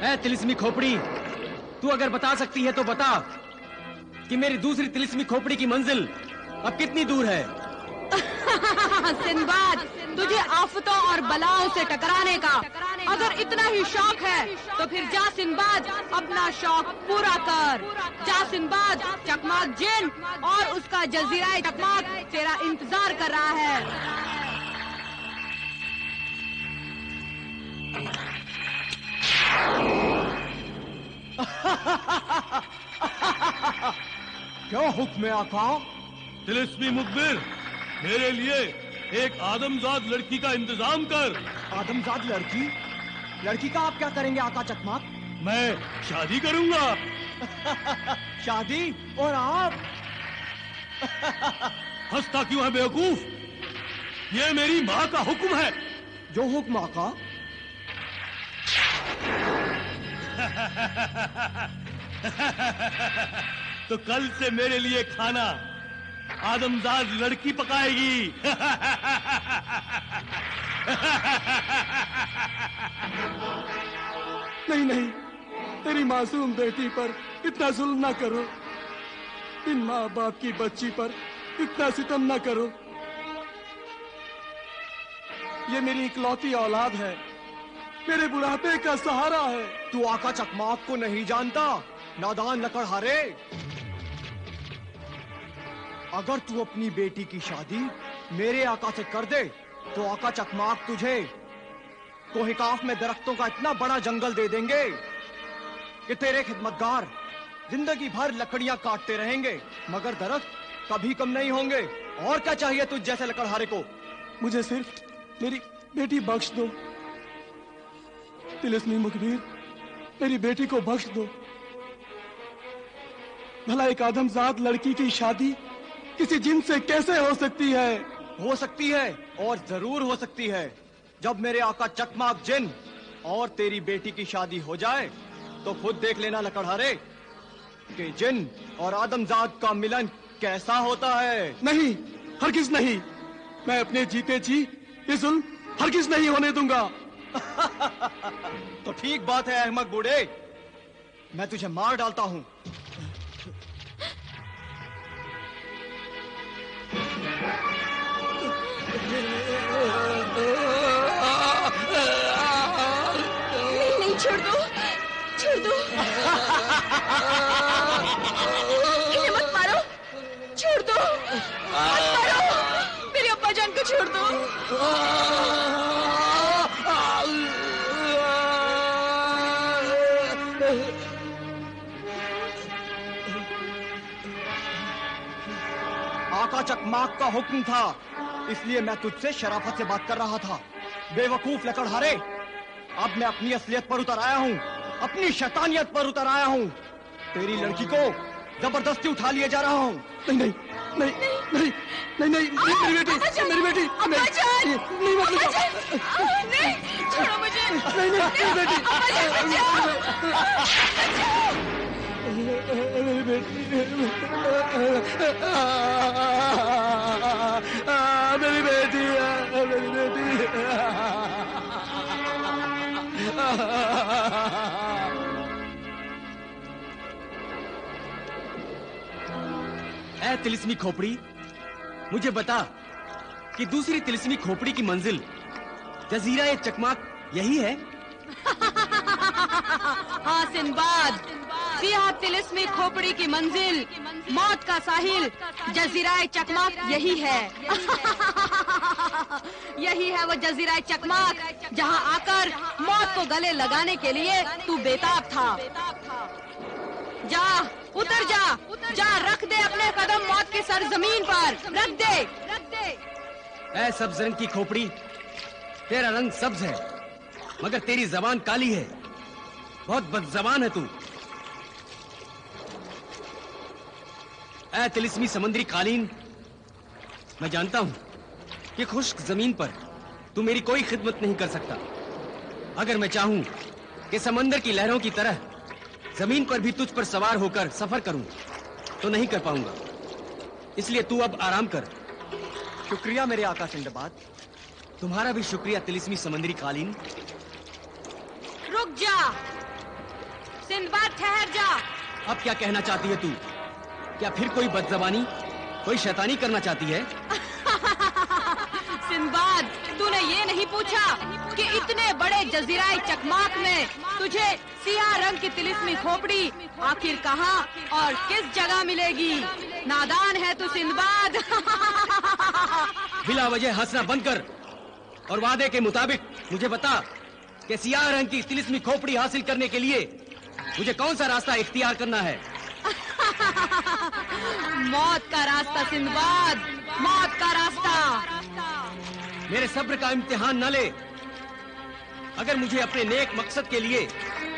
ऐ तिलिस्मी खोपड़ी, तू अगर बता सकती है तो बता कि मेरी दूसरी तिलिस्मी खोपड़ी की मंजिल अब कितनी दूर है? सिंबाद, तुझे आफतों और बलाओं से टकराने का अगर इतना ही शौक है तो फिर जा सिंबाद, अपना शौक पूरा कर। जा सिंबाद, चकमाक जिन और उसका जजीरा चकमाक तेरा इंतजार कर रहा है। क्या हुक्म है आका? तिलिस्मी मुखबिर, मेरे लिए एक आदमजाद लड़की का इंतजाम कर। आदमजाद लड़की? लड़की का आप क्या करेंगे आका चकमाक? मैं शादी करूंगा। शादी? और आप? हंसता क्यों है बेवकूफ? ये मेरी माँ का हुक्म है। जो हुक्म आका? तो कल से मेरे लिए खाना आदमजाद लड़की पकाएगी। नहीं नहीं, तेरी मासूम बेटी पर इतना जुल्म ना करो। इन माँ बाप की बच्ची पर इतना सितम ना करो। ये मेरी इकलौती औलाद है, मेरे बुढ़ापे का सहारा है। तू आका चकमाक को नहीं जानता, नादान लकड़हारे। अगर तू अपनी बेटी की शादी मेरे आका से कर दे तो आका चकमाक तुझे कोहिकाफ में दरख्तों का इतना बड़ा जंगल दे देंगे कि तेरे खिदमतगार जिंदगी भर लकड़ियां काटते रहेंगे मगर दरख्त कभी कम नहीं होंगे। और क्या चाहिए तुझ जैसे लकड़हारे को? मुझे सिर्फ मेरी बेटी बख्श दो। तिलिस्मी मुखबिर, मेरी बेटी को बख्श दो। भला एक आदमजाद लड़की की शादी किसी जिन से कैसे हो सकती है? हो सकती है, और जरूर हो सकती है। जब मेरे आका चकमाक जिन और तेरी बेटी की शादी हो जाए तो खुद देख लेना लकड़हारे कि जिन और आदमजाद का मिलन कैसा होता है। नहीं, हरगिज नहीं। मैं अपने जीते जी ये जुल्म हरगिज नहीं होने दूंगा। तो ठीक बात है अहमक बूढ़े, मैं तुझे मार डालता हूं। नहीं, छोड़ दो, छोड़ दो। इन्हें मत मारो, छोड़ दो, मत मारो। मेरे अब्बा जान को छोड़ दो। आका चकमाक का हुक्म था, इसलिए मैं तुझसे शराफत से बात कर रहा था। बेवकूफ लकड़हारे, अब मैं अपनी असलियत पर उतर आया हूँ, अपनी शैतानियत पर उतर आया हूँ। तेरी लड़की को जबरदस्ती उठा लिए जा रहा हूँ। नहीं नहीं नहीं नहीं नहीं नहीं, मेरी बेटी, मेरी बेटी, नहीं मत नहीं, छोड़ो मुझे। नहीं नहीं, मेरी बेटी, मेरी बेटी, मेरी बेटी, मेरी बेटी। ऐ तिलिस्मी खोपड़ी, मुझे बता कि दूसरी तिलिस्मी खोपड़ी की मंजिल जजीरा ए चकमाक यही है? हाँ सिंबाद, सियाह तिलिस्मी खोपड़ी की मंजिल, मौत का साहिल, जजीराए चकमाक यही है। यही है वो जजीराए चकमाक जहाँ आकर मौत को गले लगाने के लिए तू बेताब था। जा, उतर जा, जा, रख दे अपने कदम मौत की सरजमीन पर, रख दे, रख दे। ऐ सब्ज रंग की खोपड़ी, तेरा रंग सब्ज है मगर तेरी जबान काली है। बहुत बदजबान है तू। ऐ तिलिस्मी समंदरी कालीन, मैं जानता हूं कि खुश्क जमीन पर तू मेरी कोई खिदमत नहीं कर सकता। अगर मैं चाहूं कि समंदर की लहरों की तरह जमीन पर भी तुझ पर सवार होकर सफर करूं तो नहीं कर पाऊंगा। इसलिए तू अब आराम कर। शुक्रिया मेरे आका सिंदबाद, तुम्हारा भी शुक्रिया तिलिस्मी समंदरी कालीन। रुक जा, सिंदबाद ठहर जा। अब क्या कहना चाहती है तू? क्या फिर कोई बदजबानी, कोई शैतानी करना चाहती है? सिंदबाद, तूने ये नहीं पूछा कि इतने बड़े जजीराए चकमाक में तुझे सियाह रंग की तिलिस्मी खोपड़ी आखिर कहाँ और किस जगह मिलेगी? नादान है तू सिंदबाद। बिला वजह हंसना बंद कर और वादे के मुताबिक मुझे बता कि सियाह रंग की तिलिस्मी खोपड़ी हासिल करने के लिए मुझे कौन सा रास्ता इख्तियार करना है? मौत का रास्ता सिंदबाद, मौत का रास्ता। मेरे सब्र का इम्तिहान न ले। अगर मुझे अपने नेक मकसद के लिए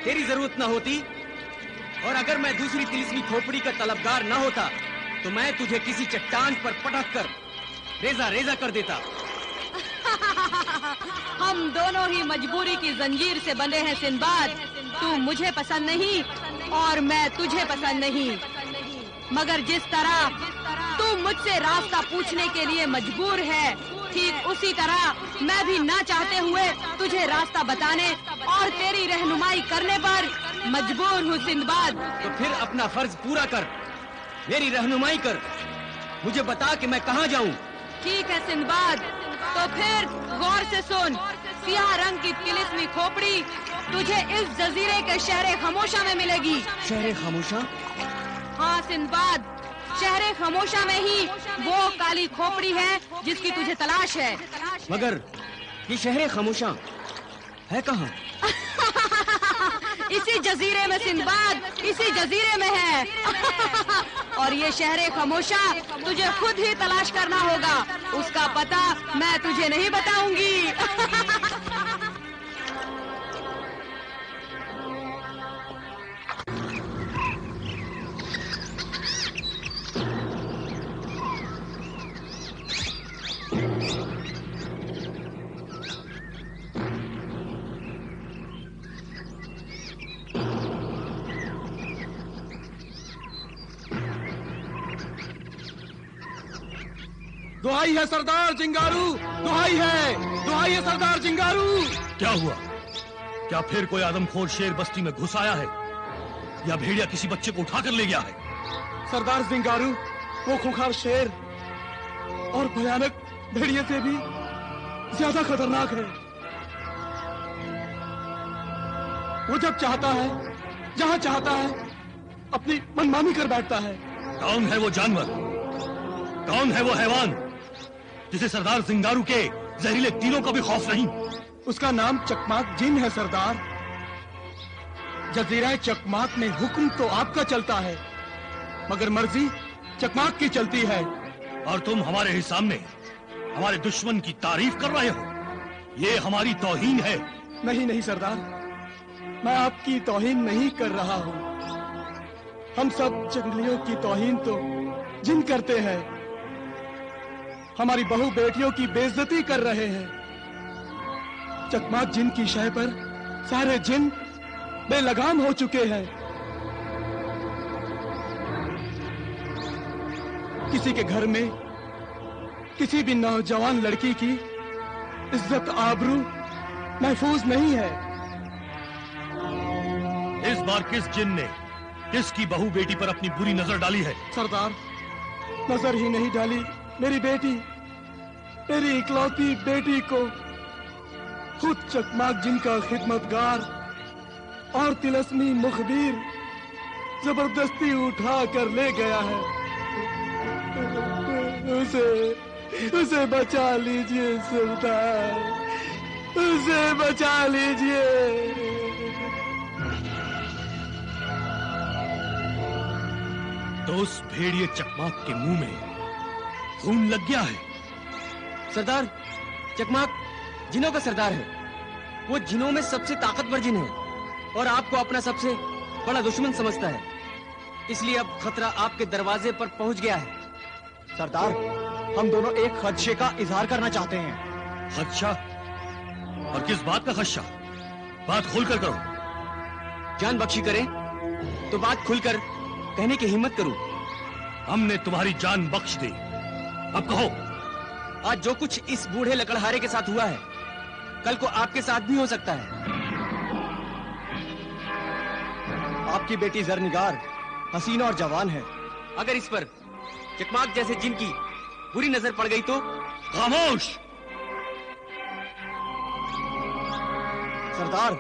तेरी जरूरत न होती और अगर मैं दूसरी तिलिस्मी खोपड़ी का तलबगार न होता तो मैं तुझे किसी चट्टान पर पटक कर रेजा रेजा कर देता। हम दोनों ही मजबूरी की जंजीर से बंधे हैं सिंदबाद। तू मुझे पसंद नहीं और मैं तुझे पसंद नहीं, मगर जिस तरह तू मुझसे रास्ता पूछने के लिए मजबूर है, ठीक उसी तरह मैं भी ना चाहते हुए तुझे रास्ता बताने और तेरी रहनुमाई करने पर मजबूर हूँ सिंदबाद। तो फिर अपना फर्ज पूरा कर, मेरी रहनुमाई कर, मुझे बता कि मैं कहाँ जाऊँ। ठीक है सिंदबाद, तो फिर गौर से सुन। सियाह रंग की तिलिस्मी खोपड़ी तुझे इस जजीरे के शहर खामोशा में मिलेगी। शहर खामोशा? हाँ सिंदबाद, शहर खामोशा में ही वो काली खोपड़ी है जिसकी तुझे तलाश है। मगर ये शहर खामोशा है कहाँ? इसी जजीरे में सिंदबाद, इसी जजीरे में है। और ये शहर खामोशा तुझे खुद ही तलाश करना होगा। उसका पता मैं तुझे नहीं बताऊंगी। दुहाई है सरदार जिंगारू, दुहाई है सरदार जिंगारू। क्या हुआ? क्या फिर कोई आदमखोर शेर बस्ती में घुस आया है या भेड़िया किसी बच्चे को उठाकर ले गया है? सरदार जिंगारू, वो खूंखार शेर और भयानक भेड़िए से भी ज्यादा खतरनाक है। वो जब चाहता है, जहाँ चाहता है, अपनी मनमानी कर बैठता है। कौन है वो जानवर? कौन है वो हैवान जिसे सरदार जिंगारू के जहरीले तीरों का भी खौफ नहीं? उसका नाम चकमाक जिन है सरदार। जजीरा चकमाक में हुक्म तो आपका चलता है, मगर मर्जी चकमाक की चलती है। और तुम हमारे ही सामने हमारे दुश्मन की तारीफ कर रहे हो? ये हमारी तौहीन है। नहीं नहीं सरदार, मैं आपकी तौहीन नहीं कर रहा हूँ। हम सब जंगलियों की तौहीन तो जिन करते हैं। हमारी बहू बेटियों की बेइज्जती कर रहे हैं। चकमाक जिन की शय पर सारे जिन बेलगाम हो चुके हैं। किसी के घर में किसी भी नौजवान लड़की की इज्जत आबरू महफूज नहीं है। इस बार किस जिन ने किसकी बहू बेटी पर अपनी बुरी नजर डाली है? सरदार, नजर ही नहीं डाली, मेरी बेटी, मेरी इकलौती बेटी को खुद चकमाक जिन का खिदमतगार और तिलस्मी मुखबिर जबरदस्ती उठा कर ले गया है। उसे बचा लीजिए सरदार, उसे बचा लीजिए। तो उस भेड़िए चकमाक के मुंह में खून लग गया है। सरदार, चकमाक जिनों का सरदार है। वो जिनों में सबसे ताकतवर जिन है और आपको अपना सबसे बड़ा दुश्मन समझता है। इसलिए अब खतरा आपके दरवाजे पर पहुंच गया है। सरदार, हम दोनों एक खदशे का इजहार करना चाहते हैं। खदशा? और किस बात का खदशा? बात खुलकर करो। जान बख्शी करें तो बात खुलकर कहने की हिम्मत करूं। हमने तुम्हारी जान बख्श दी, अब कहो। आज जो कुछ इस बूढ़े लकड़हारे के साथ हुआ है, कल को आपके साथ भी हो सकता है। आपकी बेटी जरनिगार हसीन और जवान है। अगर इस पर चकमाक जैसे जिन की बुरी नजर पड़ गई तो? खामोश! सरदार,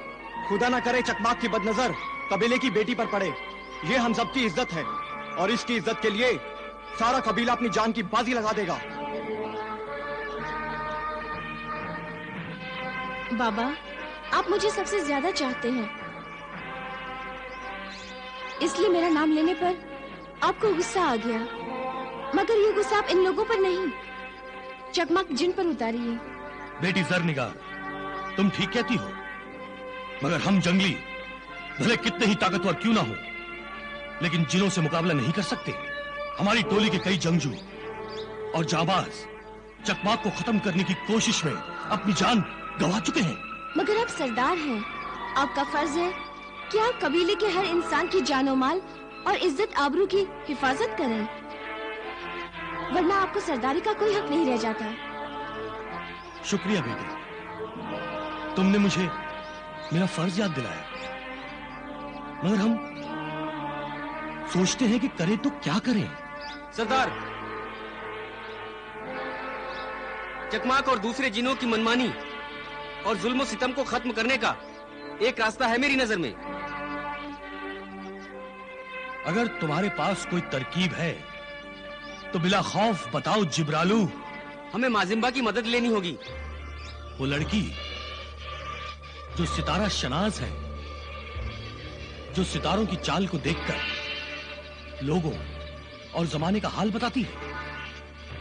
खुदा ना करे चकमाक की बदनजर कबीले की बेटी पर पड़े। ये हम सबकी इज्जत है और इसकी इज्जत के लिए सारा कबीला अपनी जान की बाजी लगा देगा। बाबा, आप मुझे सबसे ज्यादा चाहते हैं, इसलिए मेरा नाम लेने पर आपको गुस्सा आ गया। मगर ये गुस्सा आप इन लोगों पर नहीं, चकमाक जिन पर उतारिए। बेटी जरनिगार, तुम ठीक कहती हो, मगर हम जंगली भले कितने ही ताकतवर क्यों ना हो, लेकिन जिनों से मुकाबला नहीं कर सकते। हमारी टोली के कई जंगजू और जाबाज चकमाक को खत्म करने की कोशिश में अपनी जान गंवा चुके हैं। मगर आप सरदार हैं, आपका फर्ज है कि आप कबीले के हर इंसान की जानो माल और इज्जत आबरू की हिफाजत करें, वरना आपको सरदारी का कोई हक नहीं रह जाता। शुक्रिया बेटे, तुमने मुझे मेरा फर्ज याद दिलाया। मगर हम सोचते हैं कि करें तो क्या करें। सरदार, चकमाक और दूसरे जिनों की मनमानी और जुल्म सितम को खत्म करने का एक रास्ता है मेरी नजर में। अगर तुम्हारे पास कोई तरकीब है तो बिला खौफ बताओ जिब्रालू। हमें माजिम्बा की मदद लेनी होगी। वो लड़की जो सितारा शनाज है, जो सितारों की चाल को देखकर लोगों और जमाने का हाल बताती है,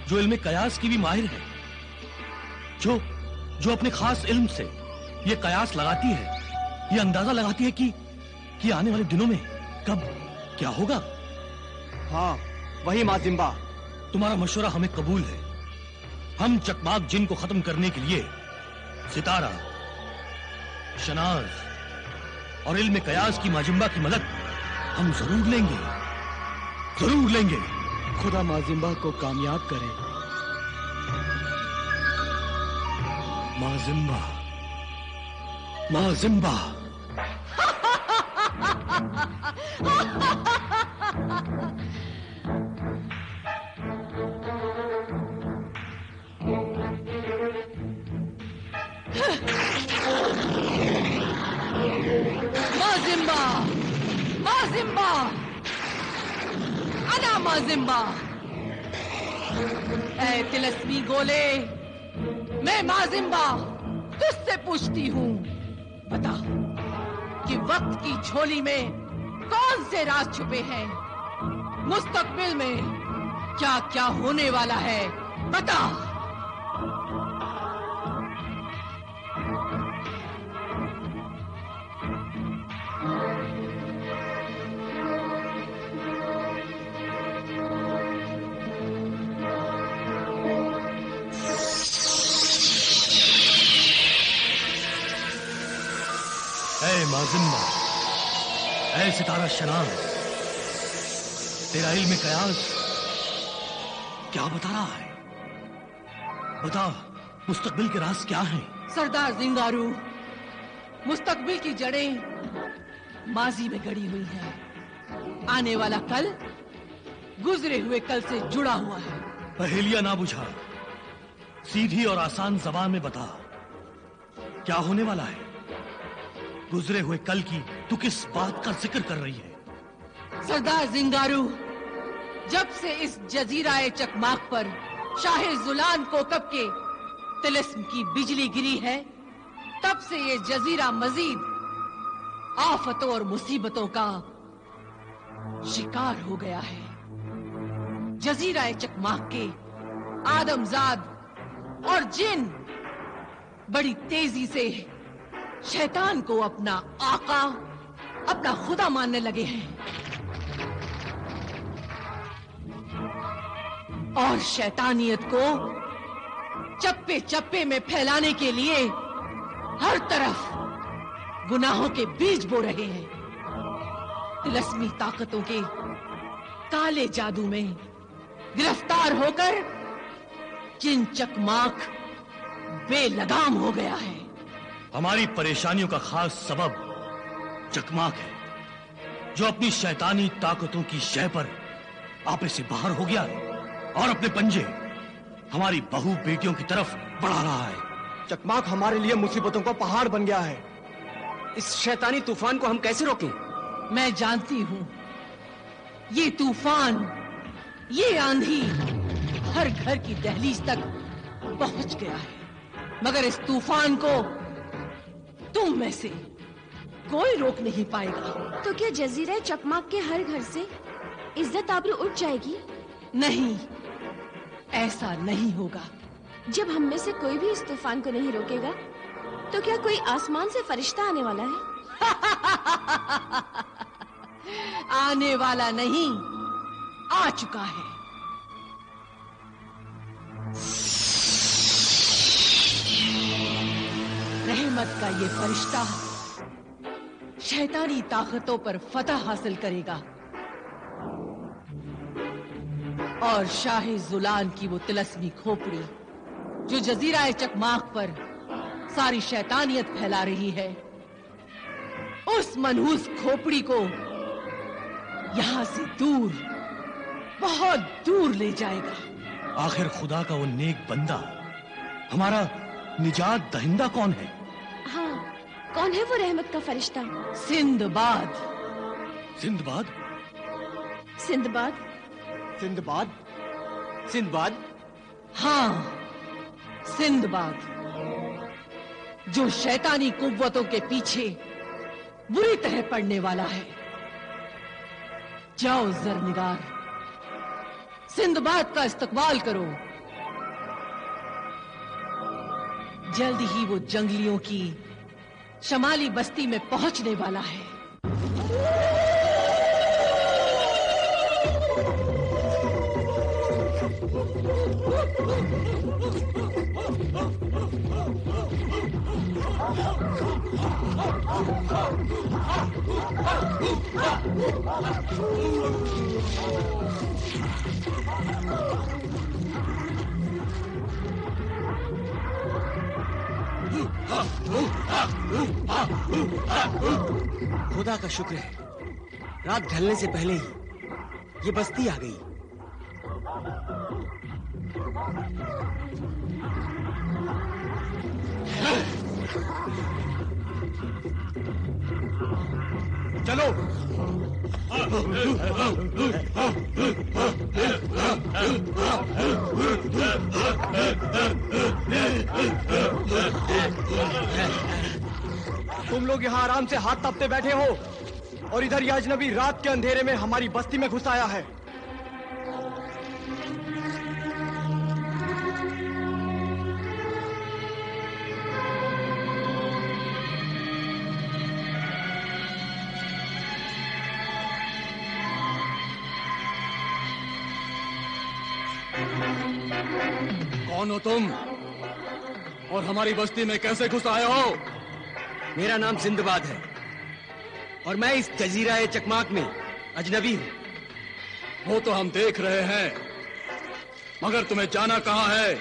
जो इल्मे कयास की भी माहिर है, जो अपने खास इल्म से ये कयास लगाती है, ये अंदाजा लगाती है कि आने वाले दिनों में कब क्या होगा। हाँ, वही माजिम्बा। तुम्हारा मशवरा हमें कबूल है। हम चकमाक जिन को खत्म करने के लिए सितारा, शनाज और इल्म कयास की माजिम्बा की मदद हम जरूर लेंगे, जरूर लेंगे। खुदा माजिम्बा को कामयाब करे। माजिम्बा, माजिम्बा। माजिम्बा, माजिम्बा, अना माजिम्बा। ऐ तिलस्मी गोले, मैं माजिम्बा तुझसे पूछती हूँ, बता कि वक्त की झोली में कौन से राज छुपे हैं? मुस्तकबिल में क्या क्या होने वाला है, बता। ऐ माजिम्बा, ऐ सितारा शनाज, तेरा इल्म कयास क्या बता रहा है? बता, मुस्तकबिल के राज क्या हैं? सरदार जिंगारू, मुस्तकबिल की जड़ें माजी में गड़ी हुई हैं। आने वाला कल गुजरे हुए कल से जुड़ा हुआ है। पहेलियां ना बुझा, सीधी और आसान जबान में बता, क्या होने वाला है? गुजरे हुए कल की तू किस बात का जिक्र कर रही है? सरदार जिंगारू, जब से इस जजीराए चकमाक पर शाहे जुलान कोकब के तिलिस्म की बिजली गिरी है, तब से ये जजीरा मजीद आफतों और मुसीबतों का शिकार हो गया है। जजीराए चकमाक के आदमजाद और जिन बड़ी तेजी से शैतान को अपना आका, अपना खुदा मानने लगे हैं और शैतानियत को चप्पे चप्पे में फैलाने के लिए हर तरफ गुनाहों के बीज बो रहे हैं। तिलस्मी ताकतों के काले जादू में गिरफ्तार होकर जिन चकमाक बेलगाम हो गया है। हमारी परेशानियों का खास सबब चकमाक है। जो अपनी शैतानी ताकतों की शय पर आपे से बाहर हो गया है और अपने पंजे हमारी बहू बेटियों की तरफ बढ़ा रहा है। चकमाक हमारे लिए मुसीबतों का पहाड़ बन गया है। इस शैतानी तूफान को हम कैसे रोकें? मैं जानती हूँ, ये तूफान, ये आंधी हर घर की दहलीज तक पहुंच गया है, मगर इस तूफान को तुम में से कोई रोक नहीं पाएगा। तो क्या जजीरा चकमाक के हर घर से इज्जत आबरू उठ जाएगी? नहीं, ऐसा नहीं होगा। जब हम में से कोई भी इस तूफान को नहीं रोकेगा, तो क्या कोई आसमान से फरिश्ता आने वाला है? आने वाला नहीं, आ चुका है। रहमत का ये फरिश्ता शैतानी ताकतों पर फतह हासिल करेगा और शाही जुलान की वो तिलस्मी खोपड़ी जो जजीरा चकमाक पर सारी शैतानियत फैला रही है, उस मनहूस खोपड़ी को यहाँ से दूर, बहुत दूर ले जाएगा। आखिर खुदा का वो नेक बंदा, हमारा निजात दहिंदा कौन है? हाँ, कौन है वो रहमत का फरिश्ता? Sinbad. Sinbad? Sinbad? Sinbad? Sinbad? हाँ, सिंदबाद, जो शैतानी कुव्वतों के पीछे बुरी तरह पड़ने वाला है। जाओ जरनिगार, सिंदबाद का इस्तकबाल करो। जल्द ही वो जंगलियों की शमाली बस्ती में पहुंचने वाला है। खुदा का शुक्र है, रात ढलने से पहले ही ये बस्ती आ गई। चलो। तुम लोग यहाँ आराम से हाथ तापते बैठे हो और इधर ये अजनबी रात के अंधेरे में हमारी बस्ती में घुस आया है। कौन हो तुम और हमारी बस्ती में कैसे घुस आए हो? मेरा नाम सिंदबाद है और मैं इस जजीरा चकमाक में अजनबी हूँ। वो तो हम देख रहे हैं, मगर तुम्हें जाना कहाँ है?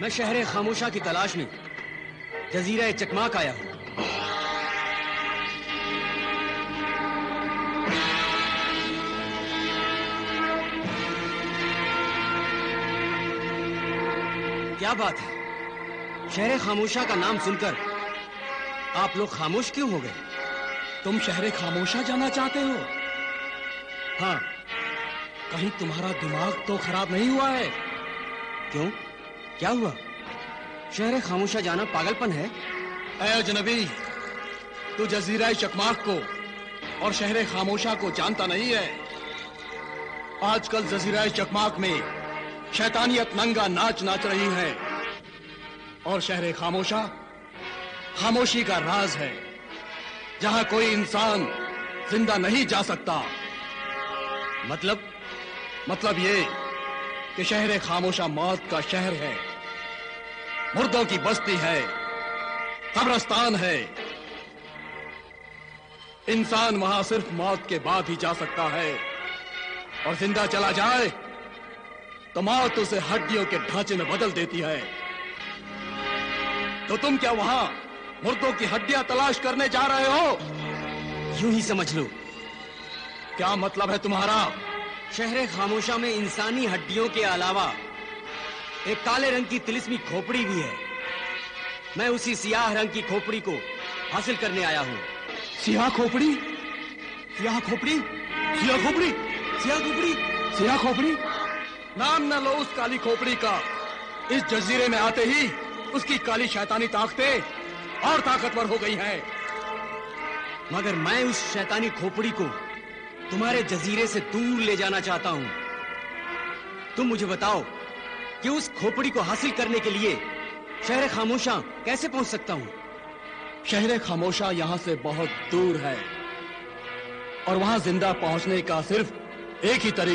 मैं शहर खामोशा की तलाश में जजीरा चकमाक आया हूँ। क्या बात है, शहर खामोशा का नाम सुनकर आप लोग खामोश क्यों हो गए? तुम शहर खामोशा जाना चाहते हो? हाँ। कहीं तुम्हारा दिमाग तो खराब नहीं हुआ है? क्यों, क्या हुआ? शहर खामोशा जाना पागलपन है? ऐ अजनबी, तू जजीरा चकमाक को और शहर खामोशा को जानता नहीं है। आजकल जजीरा चकमाक में शैतानियत नंगा नाच नाच रही है और शहर खामोशा खामोशी का राज है, जहां कोई इंसान जिंदा नहीं जा सकता। मतलब ये कि शहर खामोशा मौत का शहर है, मुर्दों की बस्ती है, कब्रिस्तान है। इंसान वहां सिर्फ मौत के बाद ही जा सकता है और जिंदा चला जाए तो मौत उसे हड्डियों के ढांचे में बदल देती है। तो तुम क्या वहां मुर्दों की हड्डियां तलाश करने जा रहे हो? यूं ही समझ लो। क्या मतलब है तुम्हारा? शहर खामोशा में इंसानी हड्डियों के अलावा एक काले रंग की तिलिस्मी खोपड़ी भी है। मैं उसी सियाह रंग की खोपड़ी को हासिल करने आया हूँ। सियाह खोपड़ी? सियाह खोपड़ी? सियाह खोपड़ी? सियाह खोपड़ी? सियाह खोपड़ी? नाम न लो उस काली खोपड़ी का। इस जजीरे में आते ही उसकी काली शैतानी ताकतें और ताकतवर हो गई हैं। मगर मैं उस शैतानी खोपड़ी को तुम्हारे जजीरे से दूर ले जाना चाहता हूं। तुम मुझे बताओ कि उस खोपड़ी को हासिल करने के लिए शहर खामोशा कैसे पहुंच सकता हूं? शहर खामोशा यहाँ से बहुत दूर है और वहां जिंदा पहुंचने का सिर्फ एक ही तरीका